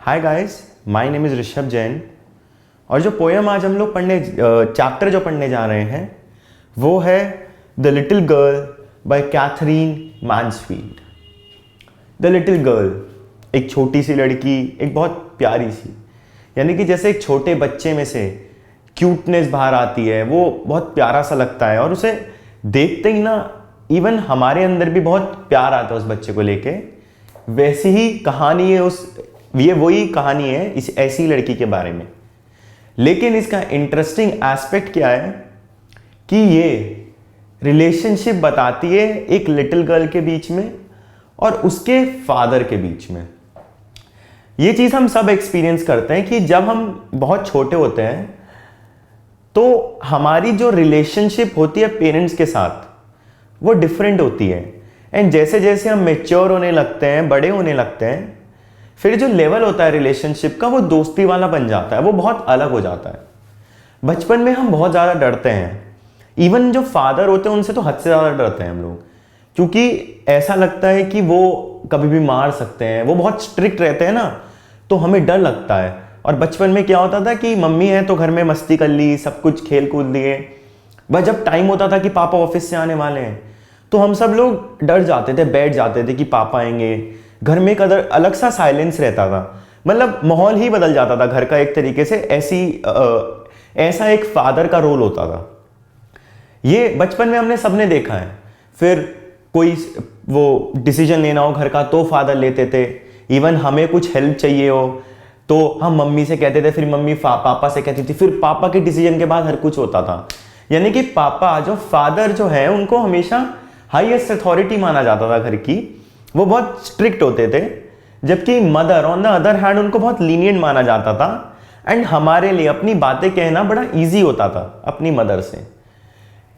Hi guys, my name is Rishabh Jain. और जो poem आज हम लोग चैप्टर जो पढ़ने जा रहे हैं वो है the little girl by Katherine Mansfield. The little girl, एक छोटी सी लड़की, एक बहुत प्यारी सी, यानी कि जैसे एक छोटे बच्चे में से क्यूटनेस बाहर आती है, वो बहुत प्यारा सा लगता है और उसे देखते ही ना इवन हमारे अंदर भी बहुत प्यार आता है उस बच्चे को लेके। वैसी ही कहानी है वही कहानी है इस ऐसी लड़की के बारे में। लेकिन इसका इंटरेस्टिंग एस्पेक्ट क्या है कि ये रिलेशनशिप बताती है एक लिटिल गर्ल के बीच में और उसके फादर के बीच में। ये चीज़ हम सब एक्सपीरियंस करते हैं कि जब हम बहुत छोटे होते हैं तो हमारी जो रिलेशनशिप होती है पेरेंट्स के साथ वो डिफरेंट होती है। एंड जैसे जैसे हम मेच्योर होने लगते हैं, बड़े होने लगते हैं, फिर जो लेवल होता है रिलेशनशिप का वो दोस्ती वाला बन जाता है, वो बहुत अलग हो जाता है। बचपन में हम बहुत ज़्यादा डरते हैं, इवन जो फादर होते हैं उनसे तो हद से ज़्यादा डरते हैं हम लोग, क्योंकि ऐसा लगता है कि वो कभी भी मार सकते हैं, वो बहुत स्ट्रिक्ट रहते हैं ना, तो हमें डर लगता है। और बचपन में क्या होता था कि मम्मी है तो घर में मस्ती कर ली, सब कुछ खेल कूद लिए, बस जब टाइम होता था कि पापा ऑफिस से आने वाले हैं तो हम सब लोग डर जाते थे, बैठ जाते थे कि पापा आएंगे। घर में एक अलग सा साइलेंस रहता था, मतलब माहौल ही बदल जाता था घर का एक तरीके से। ऐसा एक फादर का रोल होता था। ये बचपन में हमने सबने देखा है। फिर कोई वो डिसीजन लेना हो घर का तो फादर लेते थे, इवन हमें कुछ हेल्प चाहिए हो तो हम मम्मी से कहते थे, फिर मम्मी पापा से कहती थी, फिर पापा के डिसीजन के बाद हर कुछ होता था। यानी कि पापा जो फादर जो है उनको हमेशा हाईएस्ट अथॉरिटी माना जाता था घर की, वो बहुत स्ट्रिक्ट होते थे। जबकि mother on the other hand उनको बहुत लीनियंट माना जाता था एंड हमारे लिए अपनी बातें कहना बड़ा ईजी होता था अपनी मदर से।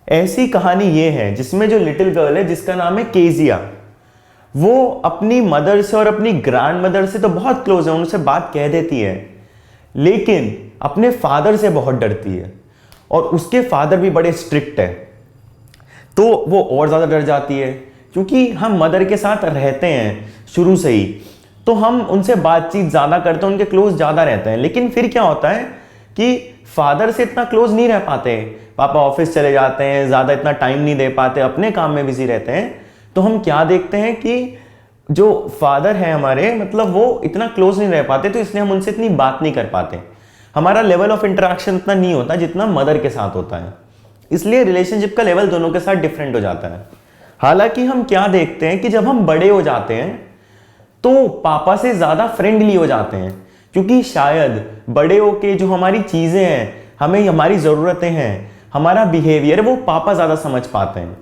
ऐसी कहानी ये है जिसमें जो लिटिल गर्ल है जिसका नाम है केजिया, वो अपनी मदर से और अपनी ग्रैंड मदर से तो बहुत क्लोज है, उनसे बात कह देती है, लेकिन अपने फादर से बहुत डरती है और उसके फादर भी बड़े स्ट्रिक्ट है, तो वो और ज़्यादा डर जाती है। क्योंकि हम मदर के साथ रहते हैं शुरू से ही, तो हम उनसे बातचीत ज़्यादा करते हैं, उनके क्लोज ज़्यादा रहते हैं। लेकिन फिर क्या होता है कि फादर से इतना क्लोज नहीं रह पाते, पापा ऑफिस चले जाते हैं, ज़्यादा इतना टाइम नहीं दे पाते, अपने काम में बिजी रहते हैं। तो हम क्या देखते हैं कि जो फादर है हमारे, मतलब वो इतना क्लोज नहीं रह पाते, तो इसलिए हम उनसे इतनी बात नहीं कर पाते। हमारा लेवल ऑफ इंटरेक्शन इतना नहीं होता जितना मदर के साथ होता है, इसलिए रिलेशनशिप का लेवल दोनों के साथ डिफरेंट हो जाता है। हालांकि हम क्या देखते हैं कि जब हम बड़े हो जाते हैं तो पापा से ज़्यादा फ्रेंडली हो जाते हैं, क्योंकि शायद बड़े होके जो हमारी चीज़ें हैं, हमें हमारी ज़रूरतें हैं, हमारा बिहेवियर, वो पापा ज़्यादा समझ पाते हैं।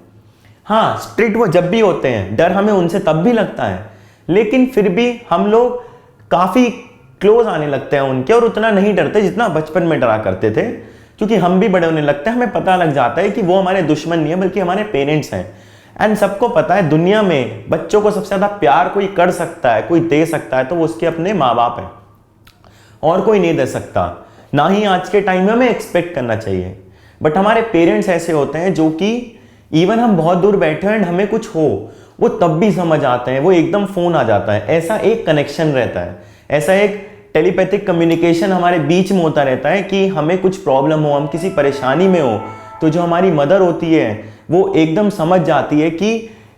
हाँ, स्ट्रिक्ट वो जब भी होते हैं, डर हमें उनसे तब भी लगता है, लेकिन फिर भी हम लोग काफ़ी क्लोज आने लगते हैं उनके और उतना नहीं डरते जितना बचपन में डरा करते थे। क्योंकि हम भी बड़े होने लगते हैं, हमें पता लग जाता है कि वो हमारे दुश्मन नहीं है बल्कि हमारे पेरेंट्स हैं। एंड सबको पता है दुनिया में बच्चों को सबसे ज़्यादा प्यार कोई कर सकता है, कोई दे सकता है, तो वो उसके अपने माँ बाप हैं, और कोई नहीं दे सकता। ना ही आज के टाइम में हमें एक्सपेक्ट करना चाहिए। बट हमारे पेरेंट्स ऐसे होते हैं जो कि इवन हम बहुत दूर बैठे हैं एंड हमें कुछ हो वो तब भी समझ आते हैं, वो एकदम फ़ोन आ जाता है, ऐसा एक कनेक्शन रहता है, ऐसा एक टेलीपैथिक कम्युनिकेशन हमारे बीच में होता रहता है कि हमें कुछ प्रॉब्लम हो, हम किसी परेशानी में हो, तो जो हमारी मदर होती है वो एकदम समझ जाती है कि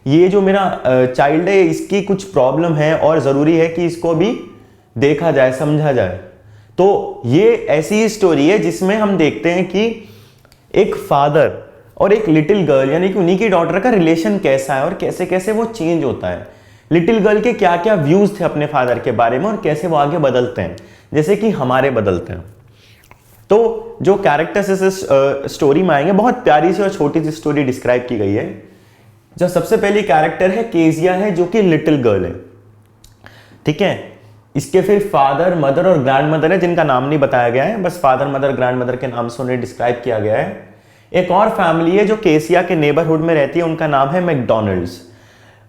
ये जो मेरा चाइल्ड है इसकी कुछ प्रॉब्लम है और ज़रूरी है कि इसको भी देखा जाए, समझा जाए। तो ये ऐसी स्टोरी है जिसमें हम देखते हैं कि एक फादर और एक लिटिल गर्ल, यानी कि उन्हीं की डॉटर का रिलेशन कैसा है और कैसे कैसे वो चेंज होता है। लिटिल गर्ल के क्या क्या व्यूज़ थे अपने फादर के बारे में और कैसे वो आगे बदलते हैं, जैसे कि हमारे बदलते हैं। तो जो कैरेक्टर्स इस स्टोरी में आएंगे, बहुत प्यारी सी और छोटी सी स्टोरी डिस्क्राइब की गई है। जो सबसे पहली कैरेक्टर है केजिया है, जो कि लिटिल गर्ल है, ठीक है। इसके फिर फादर, मदर और ग्रैंड मदर है जिनका नाम नहीं बताया गया है, बस फादर, मदर, ग्रैंड मदर के नाम से उन्हें डिस्क्राइब किया गया है। एक और फैमिली है जो केसिया के नेबरहुड में रहती है, उनका नाम है मैकडॉनल्ड्स।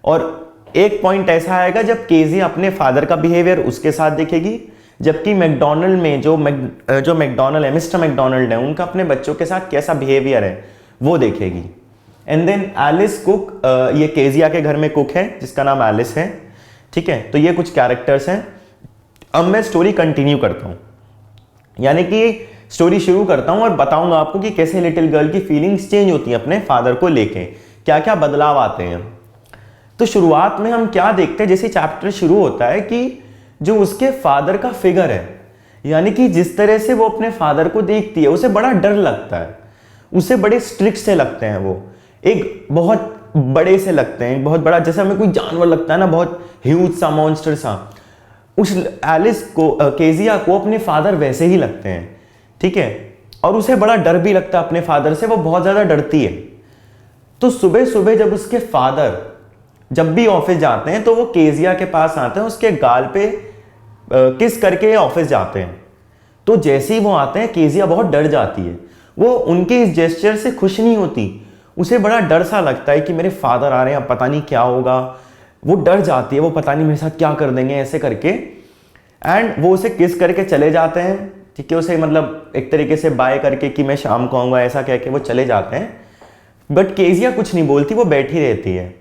और एक पॉइंट ऐसा आएगा जब केजिया अपने फादर का बिहेवियर उसके साथ देखेगी, जबकि मैकडॉनल्ड में जो मैकडॉनल्ड है, मिस्टर मैकडॉनल्ड है, उनका अपने बच्चों के साथ कैसा बिहेवियर है वो देखेगी। एंड देन एलिस कुक, ये केजिया के घर में कुक है जिसका नाम एलिस है, ठीक है। तो ये कुछ कैरेक्टर्स हैं अब मैं स्टोरी कंटिन्यू करता हूँ, यानी कि स्टोरी शुरू करता हूँ और बताऊंगा आपको कि कैसे लिटिल गर्ल की फीलिंग्स चेंज होती हैं अपने फादर को लेके, क्या क्या बदलाव आते हैं। तो शुरुआत में हम क्या देखते हैं, जैसे चैप्टर शुरू होता है कि जो उसके फादर का फिगर है, यानी कि जिस तरह से वो अपने फादर को देखती है उसे बड़ा डर लगता है, उसे बड़े स्ट्रिक्ट से लगते हैं, वो एक बहुत बड़े से लगते हैं, बहुत बड़ा, जैसे हमें कोई जानवर लगता है ना, बहुत ह्यूज सा, मॉन्स्टर सा, उस एलिस को, केजिया को अपने फादर वैसे ही लगते हैं, ठीक है। और उसे बड़ा डर भी लगता है अपने फादर से, वो बहुत ज्यादा डरती है। तो सुबह सुबह जब उसके फादर जब भी ऑफिस जाते हैं तो वो केजिया के पास आते हैं, उसके गाल पे किस करके ऑफिस जाते हैं। तो जैसे ही वो आते हैं केजिया बहुत डर जाती है, वो उनके इस जेस्चर से खुश नहीं होती, उसे बड़ा डर सा लगता है कि मेरे फादर आ रहे हैं, अब पता नहीं क्या होगा। वो डर जाती है, वो पता नहीं मेरे साथ क्या कर देंगे ऐसे करके। एंड वो उसे किस करके चले जाते हैं, ठीक है, उसे मतलब एक तरीके से बाय करके कि मैं शाम को आऊँगा ऐसा कह के वो चले जाते हैं। बट केजिया कुछ नहीं बोलती, वो बैठी रहती है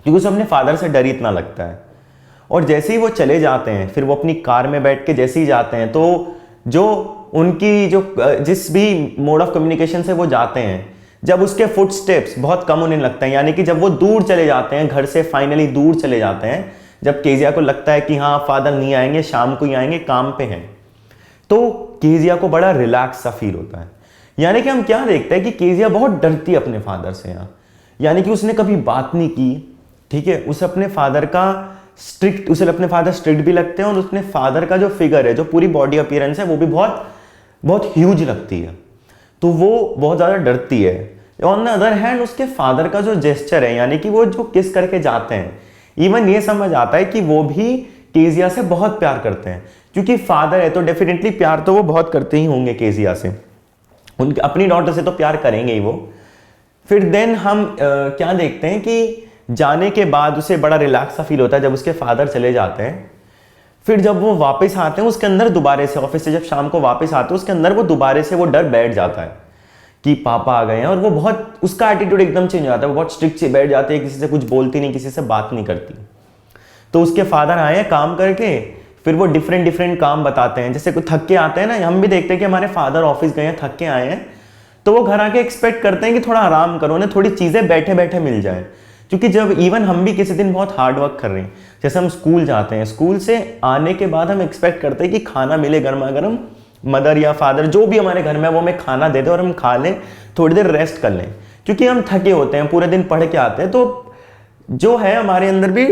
क्योंकि उसे अपने फादर से डर इतना लगता है। और जैसे ही वो चले जाते हैं, फिर वो अपनी कार में बैठ के जैसे ही जाते हैं, तो जो उनकी जो जिस भी मोड ऑफ कम्युनिकेशन से वो जाते हैं, जब उसके फुट स्टेप्स बहुत कम होने लगते हैं, यानी कि जब वो दूर चले जाते हैं घर से, फाइनली दूर चले जाते हैं, जब केजिया को लगता है कि हाँ फादर नहीं आएंगे, शाम को ही आएंगे, काम पे हैं, तो केजिया को बड़ा रिलैक्स सा फील होता है। यानी कि हम क्या देखते हैं कि केजिया बहुत डरती है अपने फादर से यहाँ, यानी कि उसने कभी बात नहीं की, ठीक है, उसे अपने फादर का उसे अपने फादर स्ट्रिक्ट भी लगते हैं, और उसने फादर का जो फिगर है, जो पूरी बॉडी अपीयरेंस है, वो भी बहुत बहुत ह्यूज लगती है, तो वो बहुत ज़्यादा डरती है। ऑन द अदर हैंड उसके फादर का जो जेस्चर है, यानी कि वो जो किस करके जाते हैं, इवन ये समझ आता है कि वो भी केजिया से बहुत प्यार करते हैं, क्योंकि फादर है तो डेफिनेटली प्यार तो वो बहुत करते ही होंगे केजिया से, उनके अपनी डॉटर से तो प्यार करेंगे ही वो। फिर देन हम क्या देखते हैं कि जाने के बाद उसे बड़ा रिलैक्स सा फील होता है जब उसके फादर चले जाते हैं। फिर जब वो वापस आते हैं उसके अंदर दोबारा से, ऑफिस से जब शाम को वापस आते हैं उसके अंदर वो दोबारा से वो डर बैठ जाता है कि पापा आ गए हैं, और वो बहुत, उसका एटीट्यूड एकदम चेंज हो जाता है, वो बहुत स्ट्रिक्ट से बैठ जाते हैं, किसी से कुछ बोलती नहीं, किसी से बात नहीं करती। तो उसके फादर आए हैं काम करके, फिर वो डिफरेंट काम बताते हैं, जैसे कुछ थक के आते हैं ना, हम भी देखते हैं कि हमारे फादर ऑफिस गए हैं, थक के आए हैं, तो वो घर आके एक्सपेक्ट करते हैं कि थोड़ा आराम करो, उन्हें थोड़ी चीज़ें बैठे बैठे मिल जाए। क्योंकि जब इवन हम भी किसी दिन बहुत हार्ड वर्क कर रहे हैं, जैसे हम स्कूल जाते हैं, स्कूल से आने के बाद हम एक्सपेक्ट करते हैं कि खाना मिले गर्मा गर्म, मदर या फादर जो भी हमारे घर में है वो हमें खाना दे दे और हम खा लें, थोड़ी देर रेस्ट कर लें, क्योंकि हम थके होते हैं, पूरे दिन पढ़ के आते हैं, तो जो है हमारे अंदर भी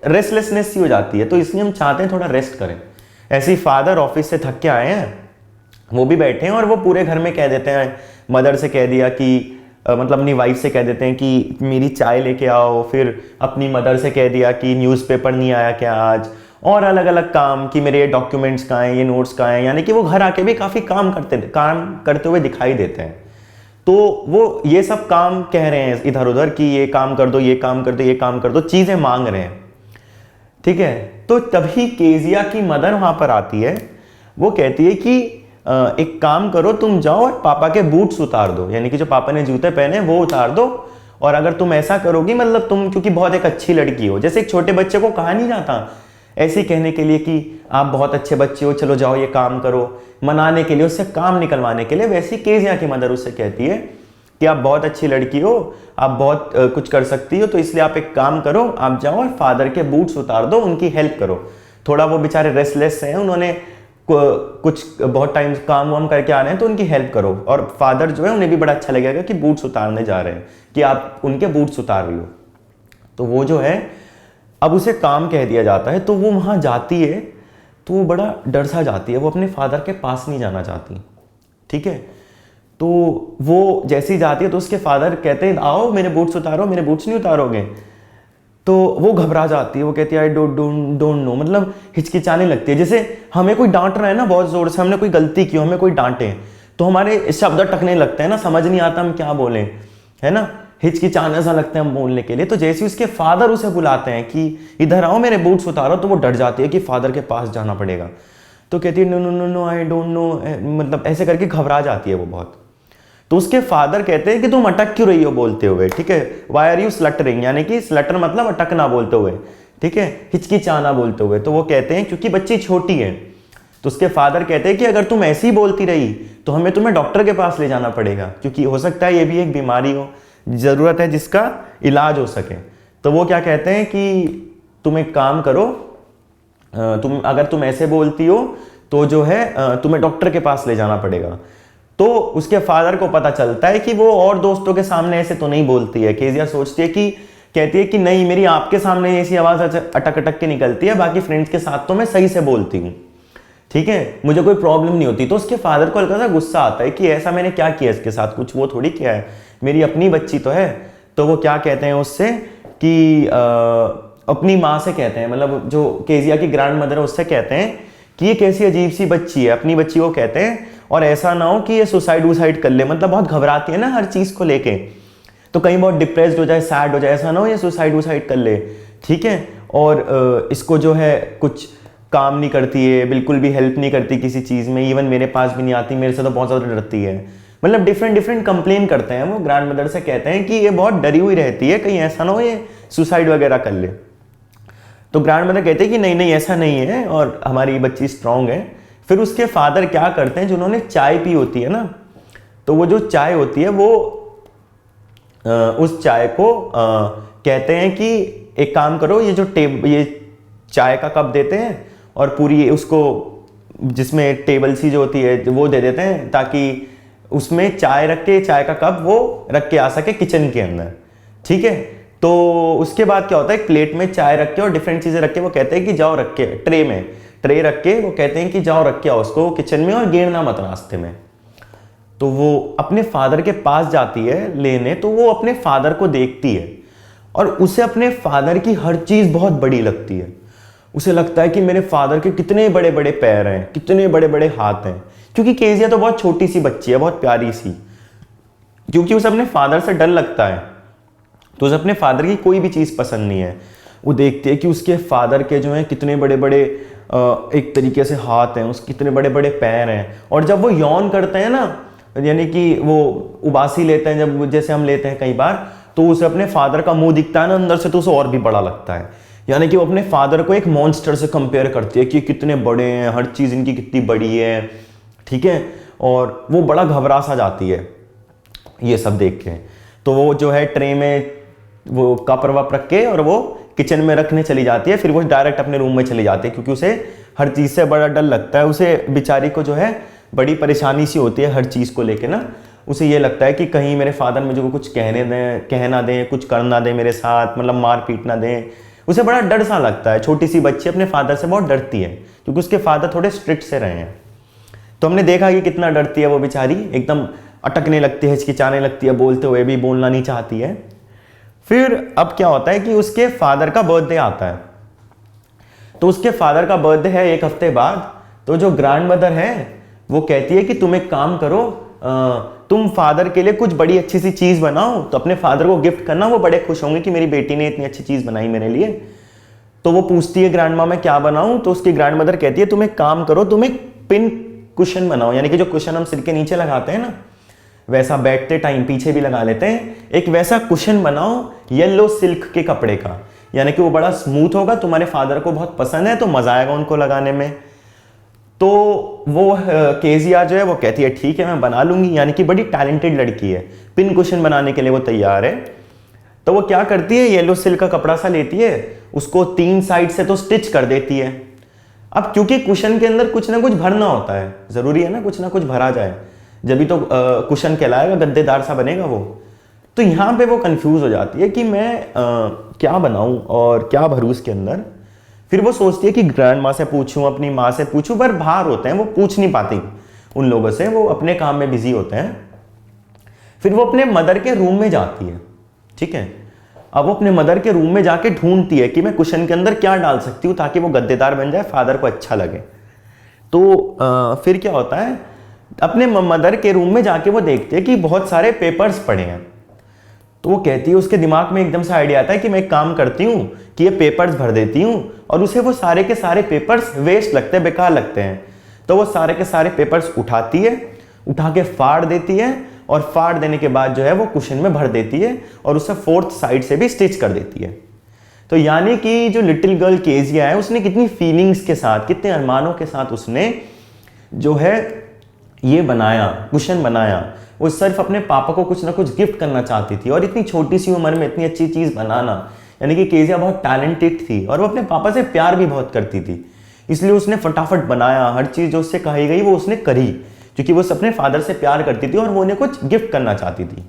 रेस्टलेसनेस सी हो जाती है, तो इसलिए हम चाहते हैं थोड़ा रेस्ट करें। ऐसे ही फादर ऑफिस से थक के आए हैं, वो भी बैठे हैं, और वो पूरे घर में कह देते हैं, मदर से कह दिया कि मतलब अपनी वाइफ से कह देते हैं कि मेरी चाय लेके आओ, फिर अपनी मदर से कह दिया कि न्यूज़पेपर नहीं आया क्या आज, और अलग अलग काम कि मेरे ये डॉक्यूमेंट्स कहाँ हैं, ये नोट्स कहाँ हैं, यानी कि वो घर आके भी काफ़ी काम करते हुए दिखाई देते हैं। तो वो ये सब काम कह रहे हैं इधर उधर कि ये काम कर दो, ये काम कर दो, ये काम कर दो, चीज़ें मांग रहे हैं, ठीक है। तो तभी केजिया की मदर वहाँ पर आती है, वो कहती है कि एक काम करो, तुम जाओ और पापा के बूट्स उतार दो, यानी कि जो पापा ने जूते पहने वो उतार दो, और अगर तुम ऐसा करोगी, मतलब तुम क्योंकि बहुत एक अच्छी लड़की हो, जैसे एक छोटे बच्चे को कहा नहीं जाता ऐसे ही कहने के लिए कि आप बहुत अच्छे बच्चे हो, चलो जाओ ये काम करो, मनाने के लिए, उससे काम निकलवाने के लिए, वैसे केजिया की मदर उससे कहती है कि आप बहुत अच्छी लड़की हो, आप बहुत कुछ कर सकती हो, तो इसलिए आप एक काम करो, आप जाओ और फादर के बूट्स उतार दो, उनकी हेल्प करो, थोड़ा वो बेचारे रेस्टलेस हैं, उन्होंने कुछ बहुत टाइम काम वाम करके आ रहे हैं, तो उनकी हेल्प करो। और फादर जो है उन्हें भी बड़ा अच्छा लगेगा कि बूट्स उतारने जा रहे हैं, कि आप उनके बूट्स उतार रही हो। तो वो जो है, अब उसे काम कह दिया जाता है, तो वो वहाँ जाती है, तो वो बड़ा डर सा जाती है, वो अपने फादर के पास नहीं जाना चाहती, ठीक है। तो वो जैसे ही जाती है तो उसके फादर कहते हैं आओ मेरे बूट्स उतारो, मेरे बूट्स नहीं उतारोगे, तो वो घबरा जाती है, वो कहती है आई डोंट नो, मतलब हिचकिचाने लगती है। जैसे हमें कोई डांट रहा है ना बहुत जोर से, हमने कोई गलती की, हमें कोई डांटे, तो हमारे शब्द अटकने लगते हैं ना, समझ नहीं आता हम क्या बोलें, है ना, हिचकिचाने सा लगता है हम बोलने के लिए। तो जैसे उसके फादर उसे बुलाते हैं कि इधर आओ मेरे बूट्स उतारो, तो वो डर जाती है कि फादर के पास जाना पड़ेगा, तो कहती है no no no no I don't know, मतलब ऐसे करके घबरा जाती है वो बहुत। तो उसके फादर कहते हैं कि तुम अटक क्यों रही हो बोलते हुए, ठीक है, वाई आर यू स्लटरिंग, यानी कि स्लटर मतलब अटकना बोलते हुए, ठीक है, हिचकिचाना बोलते हुए। तो वो कहते हैं क्योंकि बच्ची छोटी है, तो उसके फादर कहते हैं कि अगर तुम ऐसी ही बोलती रही तो हमें तुम्हें डॉक्टर के पास ले जाना पड़ेगा, क्योंकि हो सकता है ये भी एक बीमारी हो, ज़रूरत है जिसका इलाज हो सके। तो वो क्या कहते हैं कि तुम एक काम करो, अगर तुम ऐसे बोलती हो तो जो है तुम्हें डॉक्टर के पास ले जाना पड़ेगा। तो उसके फादर को पता चलता है कि वो और दोस्तों के सामने ऐसे तो नहीं बोलती है। केजिया सोचती है कि कहती है कि नहीं, मेरी आपके सामने ऐसी आवाज़ अटक अटक के निकलती है, बाकी फ्रेंड्स के साथ तो मैं सही से बोलती हूँ, ठीक है, मुझे कोई प्रॉब्लम नहीं होती। तो उसके फादर को हल्का सा गुस्सा आता है कि ऐसा मैंने क्या किया इसके साथ, कुछ वो थोड़ी किया है, मेरी अपनी बच्ची तो है। तो वो क्या कहते हैं उससे कि अपनी माँ से कहते हैं, मतलब जो केजिया की ग्रैंड मदर है उससे कहते हैं कि ये कैसी अजीब सी बच्ची है, अपनी बच्ची को कहते हैं, और ऐसा ना हो कि ये सुसाइड वुसाइड कर ले, मतलब बहुत घबराती है ना हर चीज़ को लेके, तो कहीं बहुत डिप्रेस्ड हो जाए, सैड हो जाए, ऐसा ना हो ये सुसाइड वुसाइड कर ले, ठीक है। और इसको जो है कुछ काम नहीं करती है, बिल्कुल भी हेल्प नहीं करती किसी चीज़ में, इवन मेरे पास भी नहीं आती, मेरे से तो बहुत ज़्यादा डरती है, मतलब डिफरेंट कंप्लेन करते हैं वो ग्रैंड मदर से, कहते हैं कि ये बहुत डरी हुई रहती है, कहीं ऐसा ना हो ये सुसाइड वगैरह कर ले। तो ग्रैंड मदर कहते हैं कि नहीं नहीं ऐसा नहीं है और हमारी बच्ची स्ट्रांग है। फिर उसके फादर क्या करते हैं, जिन्होंने चाय पी होती है ना, तो वो जो चाय होती है वो उस चाय को कहते हैं कि एक काम करो, ये चाय का कप देते हैं और पूरी उसको जिसमें टेबल सी जो होती है वो दे देते हैं, ताकि उसमें चाय रख के, चाय का कप वो रख के आ सके किचन के अंदर, ठीक है। तो उसके बाद क्या होता है, एक प्लेट में चाय रख के और डिफरेंट चीज़ें रख के वो कहते हैं कि जाओ रख के, ट्रे रख के वो कहते हैं कि जाओ रख के आओ उसको किचन में और गिरना मत रास्ते में। तो वो अपने फादर के पास जाती है लेने, तो वो अपने फादर को देखती है और उसे अपने फादर की हर चीज़ बहुत बड़ी लगती है। उसे लगता है कि मेरे फादर के कितने बड़े बड़े पैर हैं, कितने बड़े बड़े हाथ हैं, क्योंकि केजिया तो बहुत छोटी सी बच्ची है, बहुत प्यारी सी, क्योंकि उसे अपने फादर से डर लगता है, तो उसे अपने फादर की कोई भी चीज़ पसंद नहीं है। वो देखती है कि उसके फादर के जो हैं कितने बड़े बड़े एक तरीके से हाथ हैं, उसके कितने बड़े बड़े पैर हैं, और जब वो यौन करते हैं ना, यानी कि वो उबासी लेते हैं जब, जैसे हम लेते हैं कई बार, तो उसे अपने फादर का मुंह दिखता है ना अंदर से, तो उसे और भी बड़ा लगता है। यानी कि वो अपने फादर को एक मॉन्स्टर से कंपेयर करती है कि कितने बड़े हैं, हर चीज़ इनकी कितनी बड़ी है, ठीक है। और वो बड़ा घबरा सा जाती है ये सब देख के। तो वो जो है ट्रे में वो कप वप रख के और वो किचन में रखने चली जाती है, फिर वो डायरेक्ट अपने रूम में चली जाती है, क्योंकि उसे हर चीज़ से बड़ा डर लगता है। उसे बेचारी को जो है बड़ी परेशानी सी होती है हर चीज़ को लेके ना, उसे ये लगता है कि कहीं मेरे फादर मुझे को कुछ कहना दें, कुछ करना दें मेरे साथ, मतलब मार पीट ना दें। उसे बड़ा डर सा लगता है, छोटी सी बच्ची अपने फादर से बहुत डरती है, क्योंकि उसके फादर थोड़े स्ट्रिक्ट से रहे हैं। तो हमने देखा कि कितना डरती है वो बेचारी, एकदम अटकने लगती है, हिचकिचाने लगती है, बोलते हुए भी बोलना नहीं चाहती है। फिर अब क्या होता है कि उसके फादर का बर्थडे आता है, तो उसके फादर का बर्थडे है एक हफ्ते बाद। तो जो ग्रैंड मदर है वो कहती है कि तुम एक काम करो, तुम फादर के लिए कुछ बड़ी अच्छी सी चीज़ बनाओ, तो अपने फादर को गिफ्ट करना, वो बड़े खुश होंगे कि मेरी बेटी ने इतनी अच्छी चीज़ बनाई मेरे लिए। तो वो पूछती है ग्रैंड माँ मैं क्या बनाऊँ, तो उसकी ग्रैंड मदर कहती है तुम एक काम करो, तुम एक पिन कुशन बनाओ, यानी कि जो कुशन हम सिर के नीचे लगाते हैं ना, वैसा बैठते टाइम पीछे भी लगा लेते हैं, एक वैसा कुशन बनाओ येलो सिल्क के कपड़े का, यानी कि वो बड़ा स्मूथ होगा, तुम्हारे फादर को बहुत पसंद है, तो मजा आएगा उनको लगाने में। तो वो केजिया जो है वो कहती है ठीक है मैं बना लूंगी, यानी कि बड़ी टैलेंटेड लड़की है, पिन कुशन बनाने के लिए वो तैयार है। तो वो क्या करती है, येलो सिल्क का कपड़ा सा लेती है, उसको 3 साइड से तो स्टिच कर देती है। अब क्योंकि कुशन के अंदर कुछ ना कुछ भरना होता है, जरूरी है ना कुछ भरा जाए, जब तो कुशन कहलाएगा, गद्देदार सा बनेगा वो। तो यहाँ पे वो कंफ्यूज हो जाती है कि मैं क्या बनाऊं और क्या भरूं इसके अंदर। फिर वो सोचती है कि ग्रैंड माँ से पूछूं, अपनी माँ से पूछूं, पर बाहर होते हैं, वो पूछ नहीं पाती उन लोगों से, वो अपने काम में बिजी होते हैं। फिर वो अपने मदर के रूम में जाती है, ठीक है। अब वो अपने मदर के रूम में जाके ढूंढती है कि मैं कुशन के अंदर क्या डाल सकती हूँ ताकि वो गद्देदार बन जाए, फादर को अच्छा लगे। तो फिर क्या होता है, अपने मदर के रूम में जाके वो देखती है कि बहुत सारे पेपर्स पड़े हैं। तो वो कहती है, उसके दिमाग में एकदम से आइडिया आता है कि मैं एक काम करती हूँ कि ये पेपर्स भर देती हूँ, और उसे वो सारे के सारे पेपर्स वेस्ट लगते हैं, बेकार लगते हैं। तो वो सारे के सारे पेपर्स उठाती है, उठा के फाड़ देती है, और फाड़ देने के बाद जो है वो कुशन में भर देती है, और उसे 4th साइड से भी स्टिच कर देती है। तो यानी कि जो लिटिल गर्ल केजिया है उसने कितनी फीलिंग्स के साथ, कितने अरमानों के साथ उसने जो है ये बनाया, कुशन बनाया। वो सिर्फ अपने पापा को कुछ ना कुछ गिफ्ट करना चाहती थी, और इतनी छोटी सी उम्र में इतनी अच्छी चीज़ बनाना, यानी कि केजिया बहुत टैलेंटेड थी और वो अपने पापा से प्यार भी बहुत करती थी, इसलिए उसने फटाफट बनाया। हर चीज़ जो उससे कही गई वो उसने करी, क्योंकि वो अपने फादर से प्यार करती थी और वो उन्हें कुछ गिफ्ट करना चाहती थी।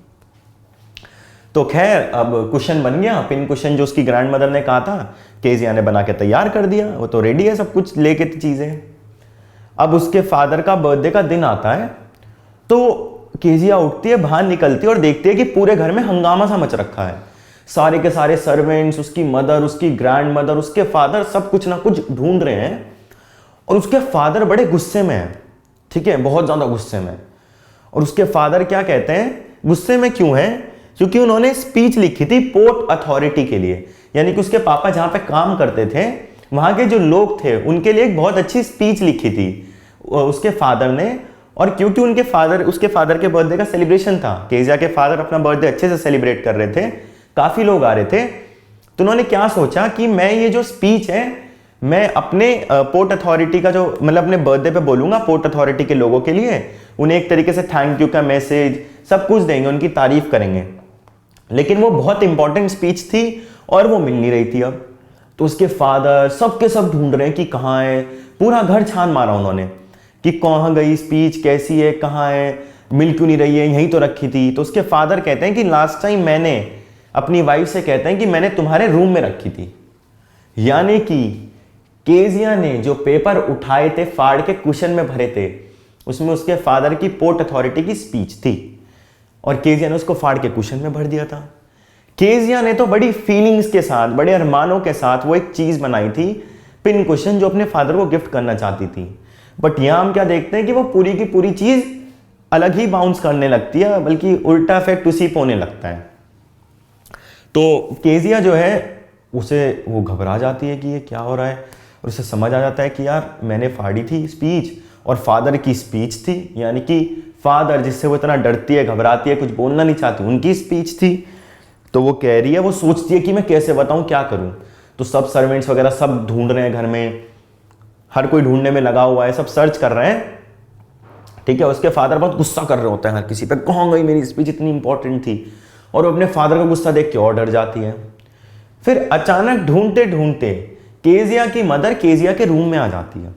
तो खैर अब कुशन बन गया, पिन कुशन जो उसकी ग्रैंड मदर ने कहा था, केजिया ने बना के तैयार कर दिया, वो तो रेडी है सब कुछ लेके चीज़ें। अब उसके फादर का बर्थडे का दिन आता है, तो केजिया उठती है, बाहर निकलती है और देखती है कि पूरे घर में हंगामा सा मच रखा है। सारे के सारे सर्वेंट्स, उसकी मदर, उसकी ग्रैंड मदर, उसके फादर सब कुछ ना कुछ ढूंढ रहे हैं, और उसके फादर बड़े गुस्से में हैं, ठीक है, बहुत ज़्यादा गुस्से में। और उसके फादर क्या कहते हैं, गुस्से में क्यों हैं, क्योंकि उन्होंने स्पीच लिखी थी पोर्ट अथॉरिटी के लिए, यानी कि उसके पापा जहाँ पे काम करते थे वहाँ के जो लोग थे उनके लिए एक बहुत अच्छी स्पीच लिखी थी उसके फादर ने। और क्योंकि उसके फादर के बर्थडे का सेलिब्रेशन था, केजिया के फादर अपना बर्थडे अच्छे से सेलिब्रेट कर रहे थे, काफ़ी लोग आ रहे थे, तो उन्होंने क्या सोचा कि मैं ये जो स्पीच है मैं अपने पोर्ट अथॉरिटी का जो मतलब अपने बर्थडे पे बोलूँगा पोर्ट अथॉरिटी के लोगों के लिए, उन्हें एक तरीके से थैंक यू का मैसेज सब कुछ देंगे, उनकी तारीफ करेंगे। लेकिन वो बहुत इंपॉर्टेंट स्पीच थी और वो मिल नहीं रही थी अब। तो उसके फादर सब के सब ढूंढ रहे हैं कि कहाँ है, पूरा घर छान मारा उन्होंने कि कहाँ गई स्पीच, कैसी है, कहाँ है, मिल क्यों नहीं रही है, यहीं तो रखी थी। तो उसके फादर कहते हैं कि लास्ट टाइम मैंने अपनी वाइफ से कहते हैं कि मैंने तुम्हारे रूम में रखी थी, यानी कि केजिया ने जो पेपर उठाए थे फाड़ के कुशन में भरे थे उसमें उसके फादर की पोर्ट अथॉरिटी की स्पीच थी, और केजिया ने उसको फाड़ के कुशन में भर दिया था। केजिया ने तो बड़ी फीलिंग्स के साथ, बड़े अरमानों के साथ वो एक चीज बनाई थी, पिन कुशन, जो अपने फादर को गिफ्ट करना चाहती थी। बट यहां हम क्या देखते हैं कि वो पूरी की पूरी चीज अलग ही बाउंस करने लगती है, बल्कि उल्टा इफेक्ट उसी पे होने लगता है। तो केजिया जो है उसे वो घबरा जाती है कि ये क्या हो रहा है, और उसे समझ आ जाता है कि यार मैंने फाड़ी थी स्पीच, और फादर की स्पीच थी, यानी कि फादर जिससे वो इतना डरती है, घबराती है, कुछ बोलना नहीं चाहती, उनकी स्पीच थी। तो वो कह रही है, वो सोचती है कि मैं कैसे बताऊं, क्या करूं। तो सब सर्वेंट्स वगैरह सब ढूंढ रहे हैं घर में, हर कोई ढूंढने में लगा हुआ है, सब सर्च कर रहे हैं, ठीक है। उसके फादर बहुत गुस्सा कर रहे होते हैं हर किसी पे, कहाँ गई मेरी स्पीच, इतनी इंपॉर्टेंट थी, और वो अपने फादर का गुस्सा देख के और डर जाती है। फिर अचानक ढूंढते ढूंढते केजिया की मदर केजिया के रूम में आ जाती है